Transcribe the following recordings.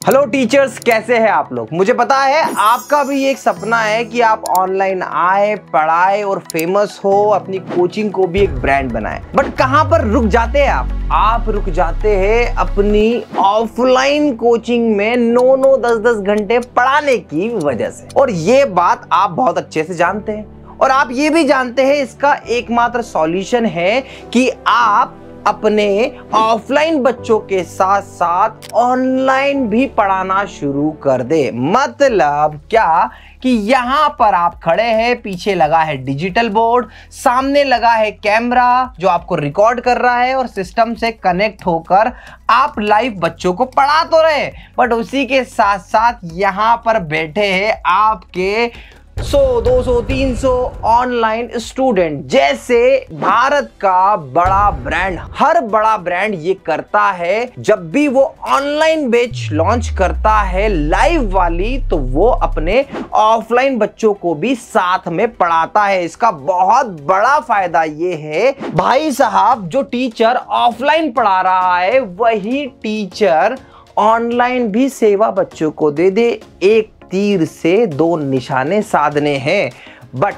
Hello teachers, कैसे हैं आप लोग। मुझे पता है आपका भी एक सपना है कि आप ऑनलाइन आए, पढ़ाए और फेमस हो, अपनी कोचिंग को भी एक ब्रांड बनाए। बट कहां पर रुक जाते हैं आप रुक जाते हैं अपनी ऑफलाइन कोचिंग में 9-9 10-10 घंटे पढ़ाने की वजह से। और ये बात आप बहुत अच्छे से जानते हैं और आप ये भी जानते हैं इसका एकमात्र सॉल्यूशन है कि आप अपने ऑफलाइन बच्चों के साथ साथ ऑनलाइन भी पढ़ाना शुरू कर दे। मतलब क्या कि यहां पर आप खड़े हैं, पीछे लगा है डिजिटल बोर्ड, सामने लगा है कैमरा जो आपको रिकॉर्ड कर रहा है और सिस्टम से कनेक्ट होकर आप लाइव बच्चों को पढ़ा तो रहे, बट उसी के साथ साथ यहां पर बैठे हैं आपके 100, 200, 300 ऑनलाइन स्टूडेंट। जैसे भारत का बड़ा ब्रांड, हर बड़ा ब्रांड ये करता है जब भी वो ऑनलाइन बैच लॉन्च करता है लाइव वाली, तो वो अपने ऑफलाइन बच्चों को भी साथ में पढ़ाता है। इसका बहुत बड़ा फायदा ये है भाई साहब, जो टीचर ऑफलाइन पढ़ा रहा है वही टीचर ऑनलाइन भी सेवा बच्चों को दे दे। एक तीर से दो निशाने साधने हैं। बट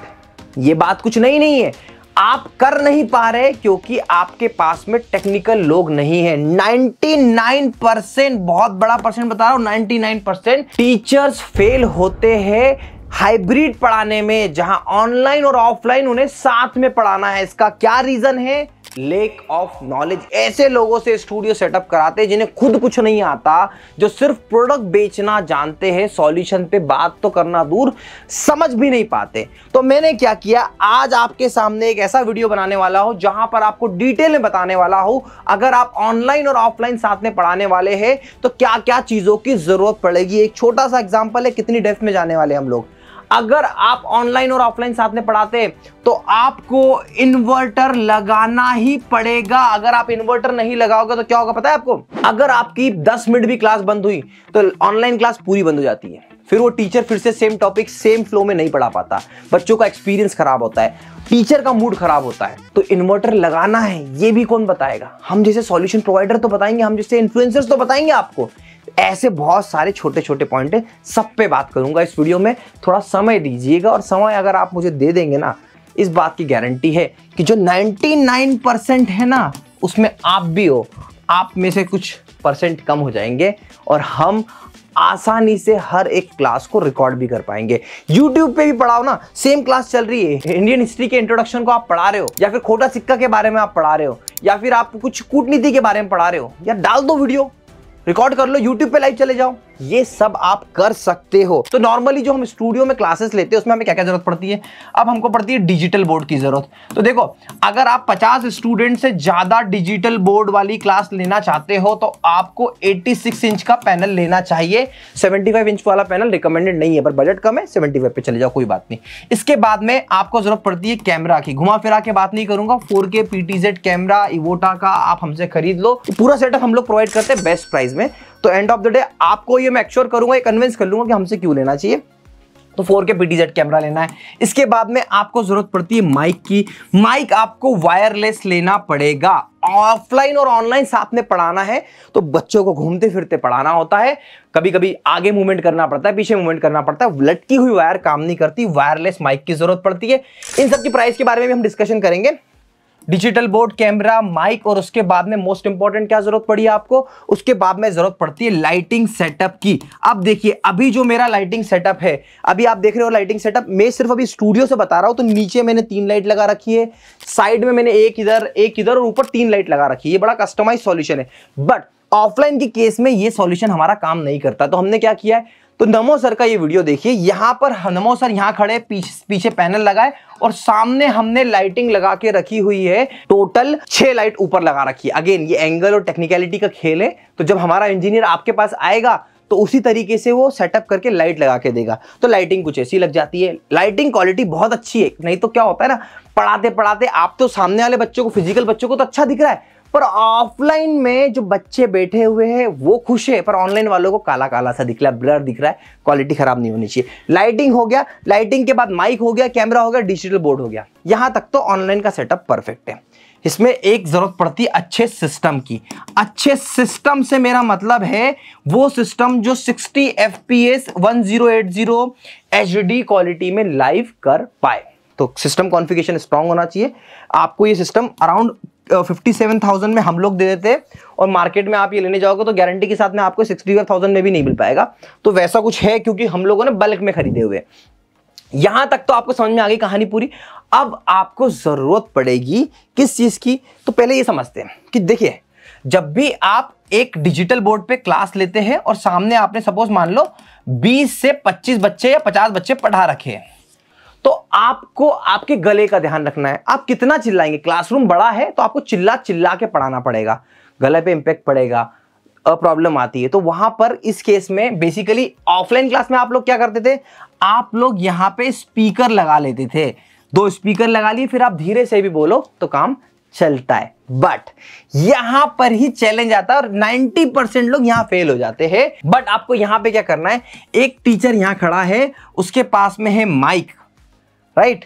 ये बात कुछ नहीं है, आप कर नहीं पा रहे क्योंकि आपके पास में टेक्निकल लोग नहीं है। 99%, बहुत बड़ा परसेंट बता रहा हूं, 99% टीचर्स फेल होते हैं हाइब्रिड पढ़ाने में, जहां ऑनलाइन और ऑफलाइन उन्हें साथ में पढ़ाना है। इसका क्या रीजन है? Lake of knowledge. ऐसे लोगों से स्टूडियो सेटअप कराते हैं जिन्हें खुद कुछ नहीं आता, जो सिर्फ प्रोडक्ट बेचना जानते हैं, सॉल्यूशन पे बात तो करना दूर समझ भी नहीं पाते। तो मैंने क्या किया, आज आपके सामने एक ऐसा वीडियो बनाने वाला हूं जहां पर आपको डिटेल में बताने वाला हूं अगर आप ऑनलाइन और ऑफलाइन साथ में पढ़ाने वाले हैं तो क्या क्या चीजों की जरूरत पड़ेगी। एक छोटा सा एग्जाम्पल है, कितनी डेप्थ में जाने वाले हम लोग। अगर आप ऑनलाइन और ऑफलाइन साथ में पढ़ाते तो आपको इन्वर्टर लगाना ही पड़ेगा। अगर आप इन्वर्टर नहीं लगाओगे तो क्या होगा पता है आपको? अगर आपकी 10 मिनट भी क्लास बंद हुई तो ऑनलाइन क्लास पूरी बंद हो जाती है। फिर वो टीचर फिर से सेम टॉपिक सेम फ्लो में नहीं पढ़ा पाता, बच्चों का एक्सपीरियंस खराब होता है, टीचर का मूड खराब होता है। तो इन्वर्टर लगाना है ये भी कौन बताएगा? हम जैसे सॉल्यूशन प्रोवाइडर तो बताएंगे, हम जैसे इन्फ्लुएंसर्स तो बताएंगे आपको। ऐसे बहुत सारे छोटे छोटे पॉइंट है, सब पे बात करूंगा इस वीडियो में। थोड़ा समय दीजिएगा और समय अगर आप मुझे दे देंगे ना, इस बात की गारंटी है कि जो 99% है ना उसमें आप भी हो, आप में से कुछ परसेंट कम हो जाएंगे और हम आसानी से हर एक क्लास को रिकॉर्ड भी कर पाएंगे। YouTube पे भी पढ़ाओ ना, सेम क्लास चल रही है, इंडियन हिस्ट्री के इंट्रोडक्शन को आप पढ़ा रहे हो, या फिर खोटा सिक्का के बारे में आप पढ़ा रहे हो, या फिर आप कुछ कूटनीति के बारे में पढ़ा रहे हो, या डाल दो वीडियो, रिकॉर्ड कर लो, YouTube पे लाइव चले जाओ, ये सब आप कर सकते हो। तो नॉर्मली जो हम स्टूडियो में क्लासेस लेते हैं उसमें हमें क्या क्या जरूरत पड़ती है? अब हमको पड़ती है डिजिटल बोर्ड की जरूरत। तो देखो, अगर आप 50 स्टूडेंट से ज्यादा डिजिटल बोर्ड वाली क्लास लेना चाहते हो तो आपको 86 इंच का पैनल लेना चाहिए। 75 इंच वाला पैनल रिकमेंडेड नहीं है, पर बजट कम है, 75 पे चले जाओ, कोई बात नहीं। इसके बाद में आपको जरूरत पड़ती है कैमरा की। घुमा फिरा के बात नहीं करूंगा, 4K PTZ कैमरा इवोटा का आप हमसे खरीद लो। पूरा सेटअप हम लोग प्रोवाइड करते हैं बेस्ट प्राइस में। तो एंड ऑफ द डे आपको ये मैं एक्श्योर करूंगा, ये कन्विंस कर लूंगा कि हमसे क्यों लेना चाहिए। तो 4K PTZ कैमरा लेना है। इसके बाद में आपको जरूरत पड़ती है माइक की। माइक आपको वायरलेस लेना पड़ेगा। ऑफलाइन और ऑनलाइन साथ में पढ़ाना है तो बच्चों को घूमते फिरते पढ़ाना होता है, कभी कभी आगे मूवमेंट करना पड़ता है, पीछे मूवमेंट करना पड़ता है, लटकी हुई वायर काम नहीं करती, वायरलेस माइक की जरूरत पड़ती है। इन सब की प्राइस के बारे में भी हम डिस्कशन करेंगे। डिजिटल बोर्ड, कैमरा, माइक, और उसके बाद में मोस्ट इंपॉर्टेंट क्या जरूरत पड़ी है आपको? उसके बाद में जरूरत पड़ती है लाइटिंग सेटअप की। अब देखिए, अभी जो मेरा लाइटिंग सेटअप है, अभी आप देख रहे हो लाइटिंग सेटअप, मैं सिर्फ अभी स्टूडियो से बता रहा हूं। तो नीचे मैंने 3 लाइट लगा रखी है, साइड में मैंने एक इधर और ऊपर 3 लाइट लगा रखी है। ये बड़ा कस्टमाइज सॉल्यूशन है, बट ऑफलाइन के केस में ये सॉल्यूशन हमारा काम नहीं करता। तो हमने क्या किया है, तो नमो सर का ये वीडियो देखिए। यहां पर नमो सर यहां खड़े, पीछे पैनल लगाए और सामने हमने लाइटिंग लगा के रखी हुई है। टोटल 6 लाइट ऊपर लगा रखी है। अगेन ये एंगल और टेक्निकलिटी का खेल है, तो जब हमारा इंजीनियर आपके पास आएगा तो उसी तरीके से वो सेटअप करके लाइट लगा के देगा। तो लाइटिंग कुछ ऐसी लग जाती है। लाइटिंग क्वालिटी बहुत अच्छी है, नहीं तो क्या होता है ना, पढ़ाते पढ़ाते आप तो सामने वाले बच्चों को, फिजिकल बच्चों को तो अच्छा दिख रहा है, पर ऑफलाइन में जो बच्चे बैठे हुए हैं वो खुश है, पर ऑनलाइन वालों को काला काला सा दिख रहा है, ब्लर दिख रहा है, क्वालिटी खराब नहीं होनी चाहिए। लाइटिंग हो गया, लाइटिंग के बाद माइक हो गया, कैमरा हो गया, डिजिटल बोर्ड हो गया, यहां तक तो ऑनलाइन का सेटअप परफेक्ट है। इसमें एक जरूरत पड़ती है अच्छे सिस्टम की। अच्छे सिस्टम से मेरा मतलब है वो सिस्टम जो 60 FPS 1080 HD क्वालिटी में लाइव कर पाए। तो सिस्टम कॉन्फ़िगरेशन स्ट्रांग होना चाहिए। आपको ये सिस्टम अराउंड 57,000 में हम लोग दे देते हैं, और मार्केट में आप ये लेने जाओगे तो गारंटी के साथ में आपको 65,000 में भी नहीं मिल पाएगा। तो वैसा कुछ है, क्योंकि हम लोगों ने बल्क में खरीदे हुए। यहां तक तो आपको समझ में आ गई कहानी पूरी। अब आपको जरूरत पड़ेगी किस चीज की, तो पहले ये समझते हैं कि देखिए, जब भी आप एक डिजिटल बोर्ड पे क्लास लेते हैं और सामने आपने सपोज मान लो 20 से 25 बच्चे या 50 बच्चे पढ़ा रखे हैं, तो आपको आपके गले का ध्यान रखना है। आप कितना चिल्लाएंगे, क्लासरूम बड़ा है तो आपको चिल्ला चिल्ला के पढ़ाना पड़ेगा, गले पे इंपैक्ट पड़ेगा, प्रॉब्लम आती है। तो वहां पर इस केस में बेसिकली ऑफलाइन क्लास में आप लोग क्या करते थे, आप लोग यहां पे स्पीकर लगा लेते थे। 2 स्पीकर लगा लिए, फिर आप धीरे से भी बोलो तो काम चलता है। बट यहां पर ही चैलेंज आता है और 90% लोग यहां फेल हो जाते हैं। बट आपको यहां पे क्या करना है, एक टीचर यहां खड़ा है, उसके पास में है माइक, राइट।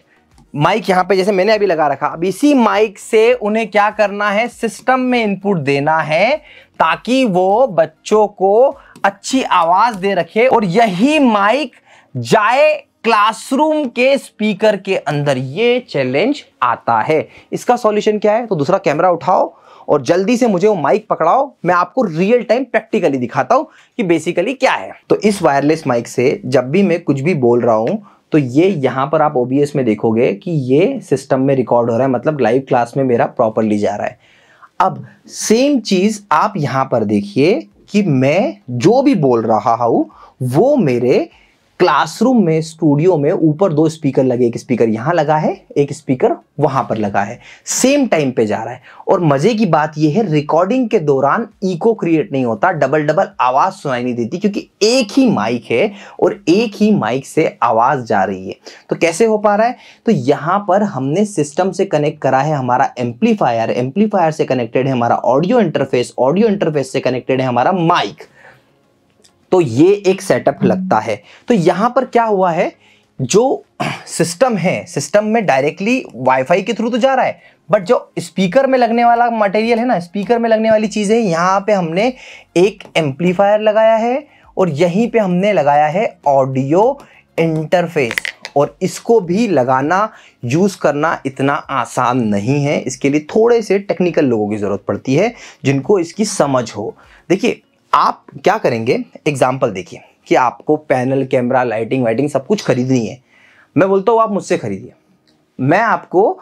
माइक यहां पे जैसे मैंने अभी लगा रखा, अब इसी माइक से उन्हें क्या करना है, सिस्टम में इनपुट देना है, ताकि वो बच्चों को अच्छी आवाज दे रखे और यही माइक जाए क्लासरूम के स्पीकर के अंदर। ये चैलेंज आता है। इसका सॉल्यूशन क्या है, तो दूसरा कैमरा उठाओ और जल्दी से मुझे वो माइक पकड़ाओ, मैं आपको रियल टाइम प्रैक्टिकली दिखाता हूं कि बेसिकली क्या है। तो इस वायरलेस माइक से जब भी मैं कुछ भी बोल रहा हूं, तो ये यहां पर आप OBS में देखोगे कि ये सिस्टम में रिकॉर्ड हो रहा है, मतलब लाइव क्लास में मेरा प्रॉपरली जा रहा है। अब सेम चीज आप यहां पर देखिए कि मैं जो भी बोल रहा हूं वो मेरे क्लासरूम में, स्टूडियो में ऊपर 2 स्पीकर लगे, एक स्पीकर यहां लगा है, एक स्पीकर वहां पर लगा है, सेम टाइम पे जा रहा है। और मजे की बात यह है, रिकॉर्डिंग के दौरान इको क्रिएट नहीं होता, डबल डबल आवाज सुनाई नहीं देती, क्योंकि एक ही माइक है और एक ही माइक से आवाज जा रही है। तो कैसे हो पा रहा है, तो यहां पर हमने सिस्टम से कनेक्ट करा है हमारा एम्पलीफायर, एम्पलीफायर से कनेक्टेड है हमारा ऑडियो इंटरफेस, ऑडियो इंटरफेस से कनेक्टेड है हमारा माइक। तो ये एक सेटअप लगता है। तो यहां पर क्या हुआ है, जो सिस्टम है, सिस्टम में डायरेक्टली वाईफाई के थ्रू तो जा रहा है, बट जो स्पीकर में लगने वाला मटेरियल है ना, स्पीकर में लगने वाली चीजें, यहां पे हमने एक एम्पलीफायर लगाया है और यहीं पे हमने लगाया है ऑडियो इंटरफेस। और इसको भी लगाना, यूज करना इतना आसान नहीं है, इसके लिए थोड़े से टेक्निकल लोगों की जरूरत पड़ती है जिनको इसकी समझ हो। देखिए, आप क्या करेंगे, एग्जाम्पल देखिए कि आपको पैनल, कैमरा, लाइटिंग वाइटिंग सब कुछ खरीदनी है। मैं बोलता हूं आप मुझसे खरीदिए, मैं आपको,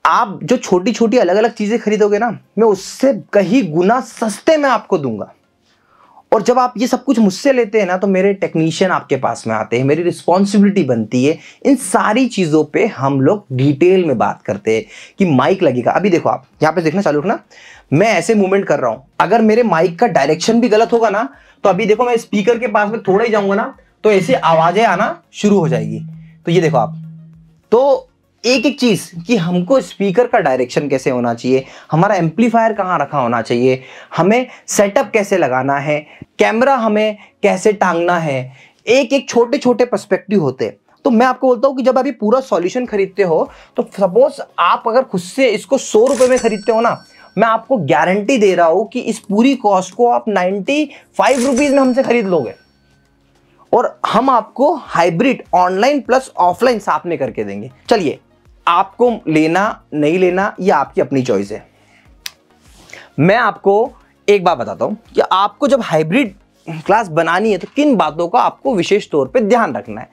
आप जो छोटी छोटी अलग अलग चीजें खरीदोगे ना, मैं उससे कहीं गुना सस्ते में आपको दूंगा। और जब आप ये सब कुछ मुझसे लेते हैं ना, तो मेरे टेक्नीशियन आपके पास में आते हैं, मेरी रिस्पॉन्सिबिलिटी बनती है। इन सारी चीजों पे हम लोग डिटेल में बात करते हैं कि माइक लगेगा। अभी देखो, आप यहाँ पे देखना चालू रखना, मैं ऐसे मूवमेंट कर रहा हूं, अगर मेरे माइक का डायरेक्शन भी गलत होगा ना, तो अभी देखो मैं स्पीकर के पास में थोड़ा ही जाऊंगा ना, तो ऐसे आवाजें आना शुरू हो जाएगी। तो ये देखो आप, तो एक एक चीज कि हमको स्पीकर का डायरेक्शन कैसे होना चाहिए, हमारा एम्पलीफायर कहां रखा होना चाहिए, हमें सेटअप कैसे लगाना है, कैमरा हमें कैसे टांगना है, एक एक छोटे छोटे पर्सपेक्टिव होते हैं। तो मैं आपको बोलता हूं कि जब अभी पूरा सॉल्यूशन खरीदते हो, तो सपोज आप अगर खुद से इसको 100 रुपए में खरीदते हो ना, मैं आपको गारंटी दे रहा हूं कि इस पूरी कॉस्ट को आप 95 रुपीज में हमसे खरीद लोगे, और हम आपको हाइब्रिड ऑनलाइन प्लस ऑफलाइन साथ में करके देंगे। चलिए, आपको लेना नहीं लेना ये आपकी अपनी चॉइस है। मैं आपको एक बात बताता हूं कि आपको जब हाइब्रिड क्लास बनानी है तो किन बातों का आपको विशेष तौर पे ध्यान रखना है।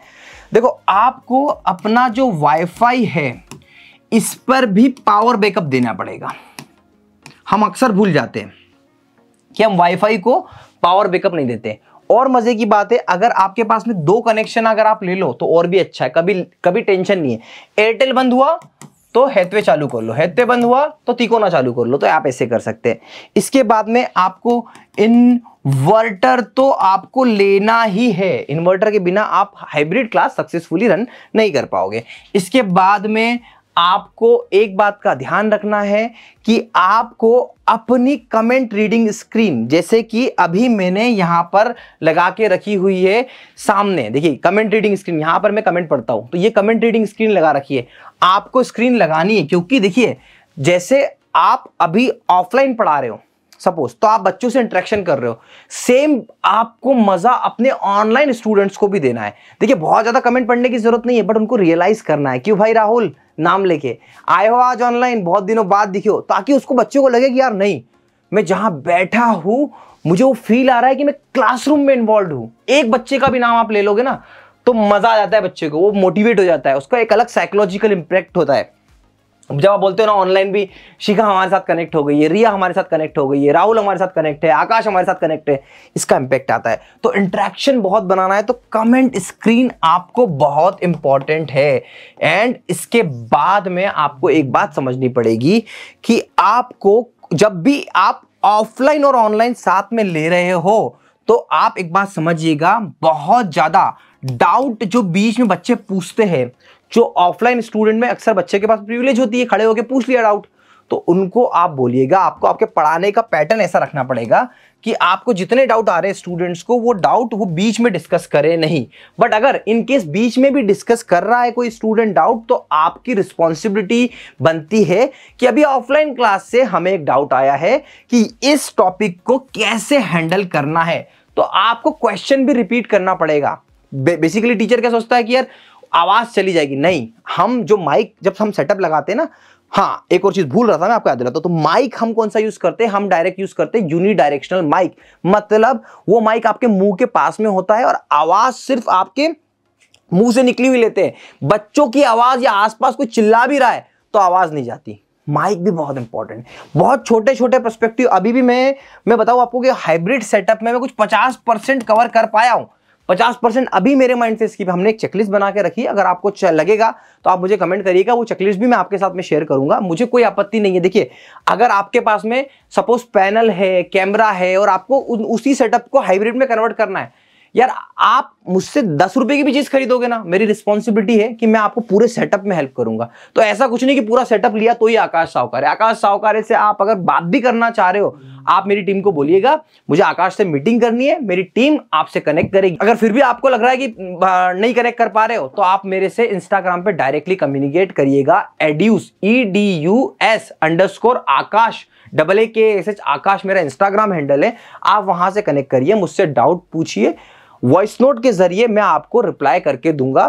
देखो, आपको अपना जो वाईफाई है इस पर भी पावर बैकअप देना पड़ेगा। हम अक्सर भूल जाते हैं कि हम वाईफाई को पावर बैकअप नहीं देते। और मजे की बात है, अगर आपके पास में 2 कनेक्शन अगर आप ले लो तो और भी अच्छा है, कभी टेंशन नहीं है। एयरटेल बंद हुआ तो हैथवे चालू कर लो, हैथवे बंद हुआ तो तिकोना चालू कर लो, तो आप ऐसे कर सकते हैं। इसके बाद में आपको इन्वर्टर तो आपको लेना ही है, इन्वर्टर के बिना आप हाइब्रिड क्लास सक्सेसफुली रन नहीं कर पाओगे। इसके बाद में आपको एक बात का ध्यान रखना है कि आपको अपनी कमेंट रीडिंग स्क्रीन, जैसे कि अभी मैंने यहां पर लगा के रखी हुई है सामने, देखिए कमेंट रीडिंग स्क्रीन, यहां पर मैं कमेंट पढ़ता हूं, तो ये कमेंट रीडिंग स्क्रीन लगा रखी है, आपको स्क्रीन लगानी है। क्योंकि देखिए, जैसे आप अभी ऑफलाइन पढ़ा रहे हो सपोज, तो आप बच्चों से इंटरेक्शन कर रहे हो, सेम आपको मजा अपने ऑनलाइन स्टूडेंट्स को भी देना है। देखिए बहुत ज्यादा कमेंट पढ़ने की जरूरत नहीं है, बट उनको रियलाइज करना है, क्यों भाई राहुल नाम लेके आए हो आज ऑनलाइन, बहुत दिनों बाद दिखे हो, ताकि उसको बच्चों को लगे कि यार नहीं, मैं जहां बैठा हूं मुझे वो फील आ रहा है कि मैं क्लासरूम में इन्वॉल्व हूं। एक बच्चे का भी नाम आप ले लोगे ना तो मजा आ जाता है बच्चे को, वो मोटिवेट हो जाता है, उसका एक अलग साइकोलॉजिकल इंपैक्ट होता है। जब आप बोलते हो ना ऑनलाइन भी शिखा हमारे साथ कनेक्ट हो गई है, रिया हमारे साथ कनेक्ट हो गई है, राहुल हमारे साथ कनेक्ट है, आकाश हमारे साथ कनेक्ट है, इसका इंपैक्ट आता है। तो इंटरेक्शन बहुत बनाना है तो कमेंट स्क्रीन आपको बहुत इंपॉर्टेंट है। एंड इसके बाद में आपको एक बात समझनी पड़ेगी कि आपको जब भी आप ऑफलाइन और ऑनलाइन साथ में ले रहे हो तो आप एक बात समझिएगा, बहुत ज्यादा डाउट जो बीच में बच्चे पूछते हैं, जो ऑफलाइन स्टूडेंट में अक्सर बच्चे के पास प्रिविलेज होती है, खड़े होकर पूछ लिया डाउट, तो उनको आप बोलिएगा, आपको आपके पढ़ाने का पैटर्न ऐसा रखना पड़ेगा कि आपको जितने डाउट आ रहे हैं स्टूडेंट्स को, वो डाउट वो बीच में डिस्कस करे नहीं। बट अगर इन केस बीच में भी डिस्कस कर रहा है कोई स्टूडेंट डाउट, तो आपकी रिस्पॉन्सिबिलिटी बनती है कि अभी ऑफलाइन क्लास से हमें एक डाउट आया है कि इस टॉपिक को कैसे हैंडल करना है, तो आपको क्वेश्चन भी रिपीट करना पड़ेगा। बेसिकली टीचर क्या सोचता है कि यार आवाज चली जाएगी, नहीं, हम जो माइक जब हम सेटअप लगाते हैं ना, हाँ एक और चीज भूल रहा था मैं आपको याद दिलाता हूं, तो माइक हम कौन सा यूज करते हैं, हम डायरेक्ट यूज करते हैं यूनिडायरेक्शनल माइक, मतलब वो माइक आपके मुंह के पास में होता है और आवाज सिर्फ आपके मुंह से निकली हुई लेते हैं। बच्चों की आवाज या आसपास कोई चिल्ला भी रहा है तो आवाज नहीं जाती। माइक भी बहुत इंपॉर्टेंट है, बहुत छोटे छोटे पर्सपेक्टिव। अभी भी मैं बताऊं आपको कि हाइब्रिड सेटअप में मैं कुछ 50% कवर कर पाया हूं, 50% अभी मेरे माइंड से स्किप। हमने एक चेकलिस्ट बना के रखी है, अगर आपको लगेगा तो आप मुझे कमेंट करिएगा, वो चेकलिस्ट भी मैं आपके साथ में शेयर करूंगा, मुझे कोई आपत्ति नहीं है। देखिए अगर आपके पास में सपोज पैनल है, कैमरा है और आपको उसी सेटअप को हाइब्रिड में कन्वर्ट करना है, यार आप मुझसे 10 रुपए की भी चीज खरीदोगे ना, मेरी रिस्पॉन्सिबिलिटी है कि मैं आपको पूरे सेटअप में हेल्प करूंगा। तो ऐसा कुछ नहीं कि पूरा सेटअप लिया तो ही आकाश साहूकार है। आकाश साहूकार से आप अगर बात भी करना चाह रहे हो, आप मेरी टीम को बोलिएगा मुझे आकाश से मीटिंग करनी है, मेरी टीम आपसे कनेक्ट करेगी। अगर फिर भी आपको लग रहा है कि नहीं कनेक्ट कर पा रहे हो, तो आप मेरे से इंस्टाग्राम पे डायरेक्टली कम्युनिकेट करिएगा, EDUS _आकाश AAKSH आकाश मेरा इंस्टाग्राम हैंडल है, आप वहां से कनेक्ट करिए, मुझसे डाउट पूछिए, वॉइस नोट के जरिए मैं आपको रिप्लाई करके दूंगा।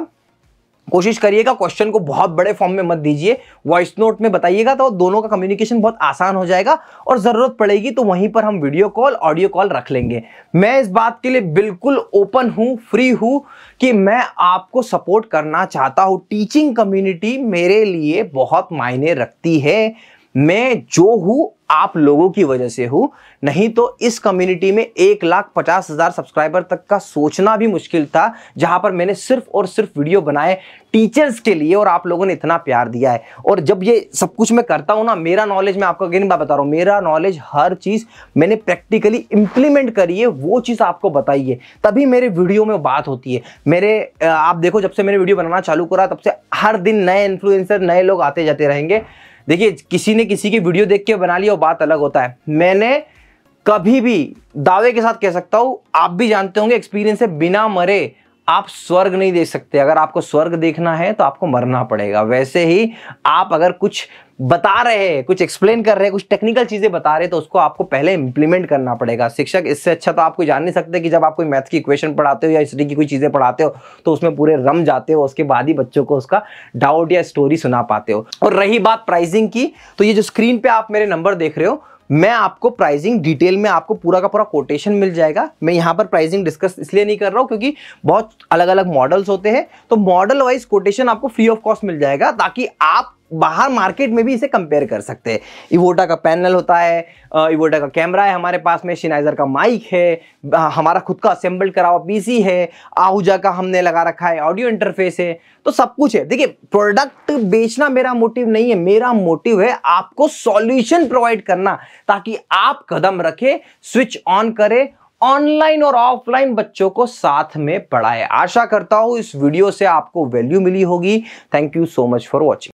कोशिश करिएगा क्वेश्चन को बहुत बड़े फॉर्म में मत दीजिए, वॉइस नोट में बताइएगा तो दोनों का कम्युनिकेशन बहुत आसान हो जाएगा, और जरूरत पड़ेगी तो वहीं पर हम वीडियो कॉल ऑडियो कॉल रख लेंगे। मैं इस बात के लिए बिल्कुल ओपन हूं, फ्री हूं कि मैं आपको सपोर्ट करना चाहता हूं। टीचिंग कम्युनिटी मेरे लिए बहुत मायने रखती है, मैं जो हूं आप लोगों की वजह से हूं, नहीं तो इस कम्युनिटी में 1,50,000 सब्सक्राइबर तक का सोचना भी मुश्किल था, जहां पर मैंने सिर्फ और सिर्फ वीडियो बनाए टीचर्स के लिए, और आप लोगों ने इतना प्यार दिया है। और जब ये सब कुछ मैं करता हूं ना, मेरा नॉलेज, मैं आपको अगेन बता रहा हूं, मेरा नॉलेज हर चीज मैंने प्रैक्टिकली इंप्लीमेंट करी है, वो चीज आपको बताइए, तभी मेरे वीडियो में बात होती है। मेरे आप देखो जब से मैंने वीडियो बनाना चालू करा तब से हर दिन नए इन्फ्लुएंसर, नए लोग आते जाते रहेंगे। देखिए किसी ने किसी की वीडियो देख के बना लिया, वो बात अलग होता है। मैंने कभी भी दावे के साथ कह सकता हूं, आप भी जानते होंगे एक्सपीरियंस से, बिना मरे आप स्वर्ग नहीं देख सकते। अगर आपको स्वर्ग देखना है तो आपको मरना पड़ेगा। वैसे ही आप अगर कुछ बता रहे हैं, कुछ एक्सप्लेन कर रहे हैं, कुछ टेक्निकल चीजें बता रहे हैं, तो उसको आपको पहले इंप्लीमेंट करना पड़ेगा। शिक्षक इससे अच्छा तो आपको जान नहीं सकते कि जब आप कोई मैथ की इक्वेशन पढ़ाते हो या हिस्ट्री की कोई चीजें पढ़ाते हो तो उसमें पूरे रम जाते हो, उसके बाद ही बच्चों को उसका डाउट या स्टोरी सुना पाते हो। और रही बात प्राइसिंग की, तो ये जो स्क्रीन पे आप मेरे नंबर देख रहे हो, मैं आपको प्राइसिंग डिटेल में आपको पूरा का पूरा कोटेशन मिल जाएगा। मैं यहां पर प्राइसिंग डिस्कस इसलिए नहीं कर रहा हूं क्योंकि बहुत अलग अलग मॉडल्स होते हैं, तो मॉडल वाइज कोटेशन आपको फ्री ऑफ कॉस्ट मिल जाएगा, ताकि आप बाहर मार्केट में भी इसे कंपेयर कर सकते हैं। इवोटा का पैनल होता है, इवोटा का कैमरा है हमारे पास में, शिनाइजर का माइक है, हमारा खुद का असेंबल्ड करा हुआ पीसी है, आहूजा का हमने लगा रखा है, ऑडियो इंटरफेस है, तो सब कुछ है। देखिए प्रोडक्ट बेचना मेरा मोटिव नहीं है, मेरा मोटिव है आपको सॉल्यूशन प्रोवाइड करना, ताकि आप कदम रखें, स्विच ऑन करें, ऑनलाइन और ऑफलाइन बच्चों को साथ में पढ़ाएं। आशा करता हूं इस वीडियो से आपको वैल्यू मिली होगी। Thank you so much for watching.